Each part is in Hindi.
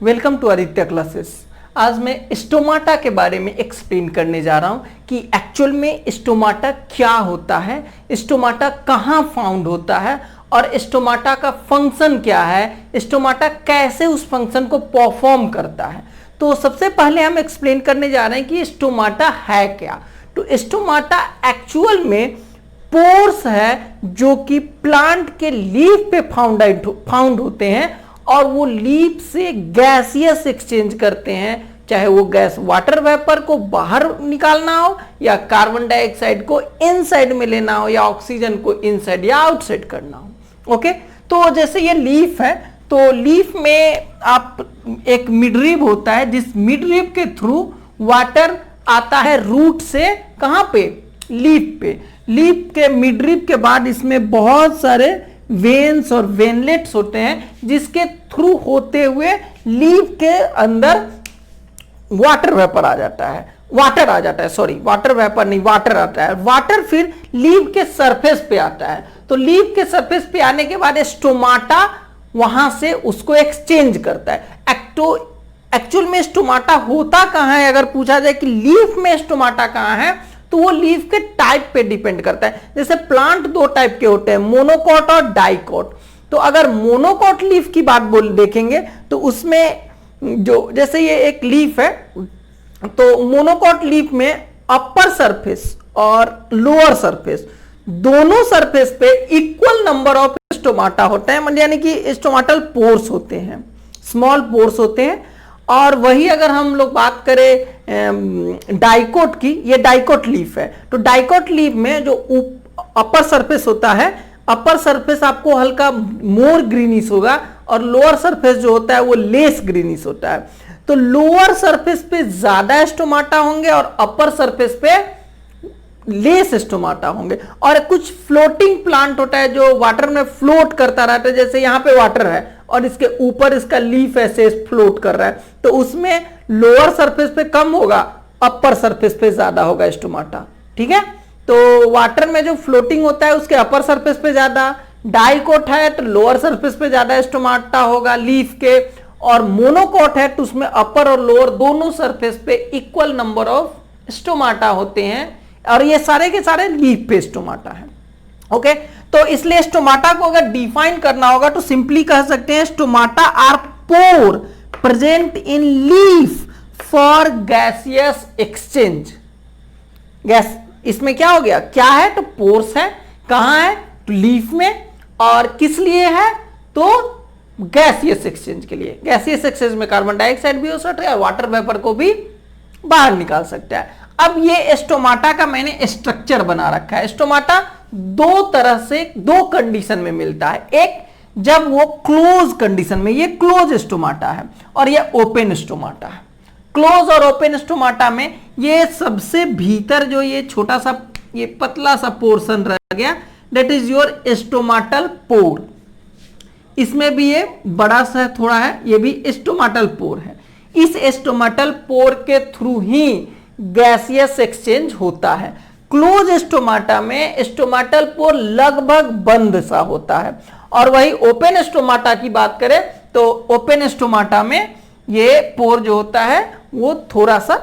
Welcome to Aditya classes. आज मैं स्टोमाटा के बारे में एक्सप्लेन करने जा रहा हूं कि एक्चुअल में स्टोमाटा क्या होता है, स्टोमाटा कहां फाउंड होता है और स्टोमाटा का फंक्शन क्या है, स्टोमाटा कैसे उस फंक्शन को परफॉर्म करता है। तो सबसे पहले हम एक्सप्लेन करने जा रहे हैं कि स्टोमाटा है क्या। तो स्टोमाटा एक्चुअल में पोर्स है जो कि प्लांट के लीफ पे फाउंड होते हैं और वो लीफ से गैसियस एक्सचेंज करते हैं, चाहे वो गैस वाटर वेपर को बाहर निकालना हो या कार्बन डाइऑक्साइड को इनसाइड में लेना हो या ऑक्सीजन को इनसाइड या आउटसाइड करना हो। ओके, तो जैसे ये लीफ है तो लीफ में आप एक मिडरिब होता है, जिस मिडरिब के थ्रू वाटर आता है रूट से कहां पे, लीफ पे। लीफ के मिडरिब के बाद इसमें बहुत सारे वेन्स और वेनलेट्स होते हैं जिसके थ्रू होते हुए लीफ के अंदर वाटर वेपर आ जाता है, वाटर वेपर नहीं, वाटर आता है। वाटर फिर लीफ के सरफेस पे आता है। तो लीफ के सरफेस पे आने के बाद स्टोमाटा वहां से उसको एक्सचेंज करता है। एक्चुअल में स्टोमाटा होता कहां है, अगर पूछा जाए कि लीफ में स्टोमाटा कहां है, तो वो लीफ के टाइप पे डिपेंड करता है। जैसे प्लांट दो टाइप के होते हैं, मोनोकॉट और डाइकॉट। तो अगर मोनोकॉट लीफ की बात देखेंगे तो उसमें जो जैसे ये एक लीफ है, तो मोनोकॉट लीफ में अपर सरफेस और लोअर सरफेस दोनों सरफेस पे इक्वल नंबर ऑफ स्टोमाटा होते हैं, मतलब यानी कि स्टोमाटल पोर्स होते हैं, स्मॉल पोर्स होते हैं। और वही अगर हम लोग बात करें डाइकोट की, ये डाइकोट लीफ है। तो डाइकोट लीफ में जो अपर सरफेस होता है, अपर सरफेस आपको हल्का मोर ग्रीनिश होगा और लोअर सरफेस जो होता है वो लेस ग्रीनिश होता है। तो लोअर सरफेस पे ज्यादा स्टोमाटा होंगे और अपर सरफेस पे लेस स्टोमाटा होंगे। और कुछ फ्लोटिंग प्लांट होता है जो वाटर में फ्लोट करता रहता है, जैसे यहां पे वाटर है और इसके ऊपर इसका लीफ ऐसे फ्लोट कर रहा है, तो उसमें लोअर सरफेस पे कम होगा, अपर सरफेस पे ज्यादा होगा स्टोमाटा। ठीक है, तो वाटर में जो फ्लोटिंग होता है उसके अपर सरफेस पे ज्यादा, डाइकोट है तो लोअर सरफेस पे ज्यादा स्टोमाटा होगा लीफ के, और मोनोकोट है तो उसमें अपर और लोअर दोनों सरफेस पे इक्वल नंबर ऑफ स्टोमाटा होते हैं, और ये सारे के सारे लीफ पे स्टोमाटा है। ओके, तो इसलिए स्टोमाटा को अगर डिफाइन करना होगा तो सिंपली कह सकते हैं stomata are pore present in leaf for gaseous exchange. Gas इसमें क्या हो गया, क्या है तो पोर्स है, कहां है तो लीफ में, और किस लिए है तो गैसियस एक्सचेंज के लिए। गैसियस एक्सचेंज में कार्बन डाइऑक्साइड भी हो सकता है और वाटर वेपर को भी बाहर निकाल सकता है। अब ये स्टोमाटा का मैंने स्ट्रक्चर बना रखा है। स्टोमाटा दो तरह से दो कंडीशन में मिलता है, एक जब वो क्लोज कंडीशन में, ये क्लोज स्टोमाटा है और ये ओपन स्टोमाटा है। क्लोज और ओपन स्टोमाटा में ये सबसे भीतर जो ये छोटा सा ये पतला सा पोर्शन रह गया, दैट इज योर स्टोमाटल पोर। इसमें भी ये बड़ा सा थोड़ा है, ये भी स्टोमाटल पोर है। इस स्टोमाटल पोर के थ्रू ही गैसियस एक्सचेंज होता है। क्लोज स्टोमाटा में स्टोमाटल पोर लगभग बंद सा होता है, और वही ओपन स्टोमाटा की बात करें तो ओपन स्टोमाटा में ये पोर जो होता है वो थोड़ा सा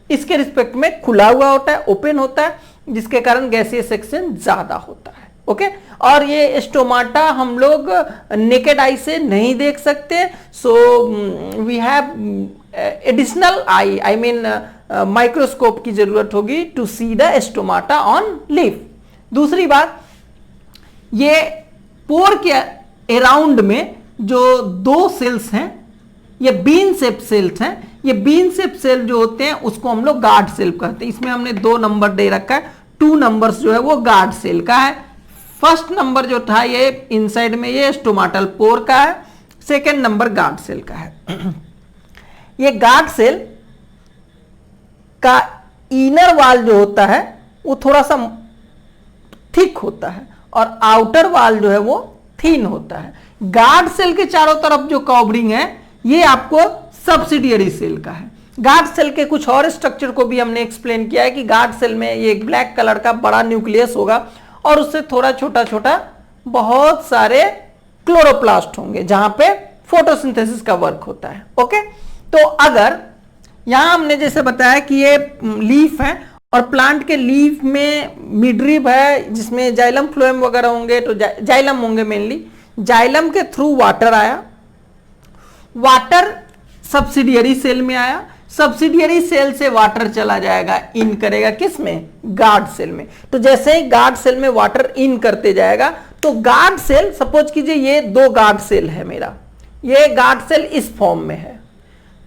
इसके रिस्पेक्ट में खुला हुआ होता है, ओपन होता है, जिसके कारण गैसियस एक्सचेंज ज्यादा होता है। ओके, और ये स्टोमाटा हम लोग नेकेड आई से नहीं देख सकते, so we have additional I mean microscope की जरूरत होगी to see the stomata on leaf. दूसरी बात, ये पोर के अराउंड में जो दो सेल्स हैं, ये बीन शेप सेल्स हैं। ये बीन शेप सेल जो होते हैं उसको हम लोग गार्ड सेल कहते हैं। इसमें हमने 2 नंबर दे रखा है, 2 नंबर्स जो है वो गार्ड सेल का है। फर्स्ट नंबर जो था ये इनसाइड में ये स्टोमाटल पोर का है, सेकेंड नंबर गार्ड सेल का है। ये गार्ड सेल का इनर वाल जो होता है वो थोड़ा सा थिक होता है और आउटर वाल जो है वो थिन होता है। गार्ड सेल के चारों तरफ जो कवरिंग है ये आपको सब्सिडियरी सेल का है। गार्ड सेल के कुछ और स्ट्रक्चर को भी हमने एक्सप्लेन किया है कि गार्ड सेल में ये ब्लैक कलर का बड़ा न्यूक्लियस होगा और उससे थोड़ा छोटा छोटा बहुत सारे क्लोरोप्लास्ट होंगे जहां पे फोटोसिंथेसिस का वर्क होता है। ओके, तो अगर यहां हमने जैसे बताया कि ये लीफ है और प्लांट के लीफ में मिडरिब है जिसमें जाइलम फ्लोएम वगैरह होंगे, तो जाइलम होंगे मेनली। जाइलम के थ्रू वाटर आया, वाटर सब्सिडियरी सेल में आया, सब्सिडियरी सेल से वाटर चला जाएगा, इन करेगा किस में, गार्ड सेल में। तो जैसे ही गार्ड सेल में वाटर इन करते जाएगा तो गार्ड सेल, सपोज कीजिए ये 2 गार्ड सेल है मेरा, ये गार्ड सेल इस फॉर्म में है।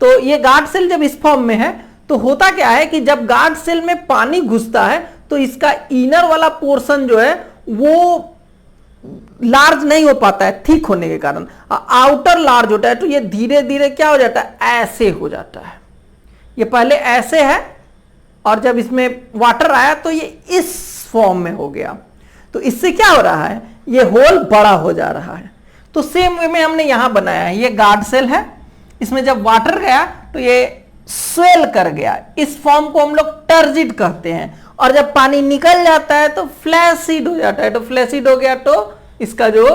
तो ये गार्ड सेल जब इस फॉर्म में है तो होता क्या है कि जब गार्ड सेल में पानी घुसता है तो इसका इनर वाला पोर्शन जो है वो लार्ज नहीं हो पाता है थिक होने के कारण, आउटर लार्ज होता है। तो ये धीरे धीरे क्या हो जाता है, ऐसे हो जाता है। ये पहले ऐसे है और जब इसमें वाटर आया तो ये इस फॉर्म में हो गया। तो इससे क्या हो रहा है, ये होल बड़ा हो जा रहा है। तो सेम वे में हमने यहां बनाया है, ये गार्ड सेल है, इसमें जब वाटर गया तो ये स्वेल कर गया। इस फॉर्म को हम लोग टर्जिड कहते हैं। और जब पानी निकल जाता है तो फ्लैसिड हो जाता है। तो फ्लैसिड हो गया तो इसका जो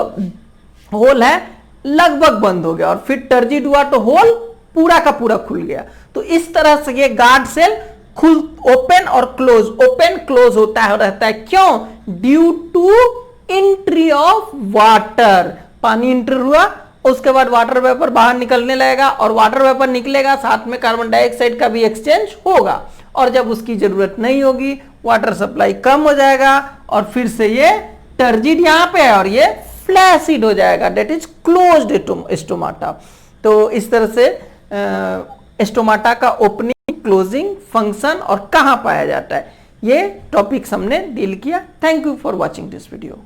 होल है लगभग बंद हो गया, और फिर टर्जिड हुआ तो होल पूरा का पूरा खुल गया। तो इस तरह से ये गार्ड सेल खुल, ओपन और क्लोज, ओपन क्लोज होता है और रहता है। क्यों, due to entry of water. पानी इंटर हुआ, उसके बाद वाटर वेपर बाहर निकलने लगेगा, और वाटर वेपर निकलेगा साथ में कार्बन डाइऑक्साइड का भी एक्सचेंज होगा, और जब उसकी जरूरत नहीं होगी वाटर सप्लाई कम हो जाएगा, और फिर से ये टर्जिड यहां पे है और ये फ्लैसिड हो जाएगा, डेट इज क्लोज्ड स्टोमाटा। तो इस तरह से स्टोमाटा का ओपनिंग, क्लोजिंग, फंक्शन और कहां पाया जाता है, ये टॉपिक्स हमने डील किया। Thank you for watching this video.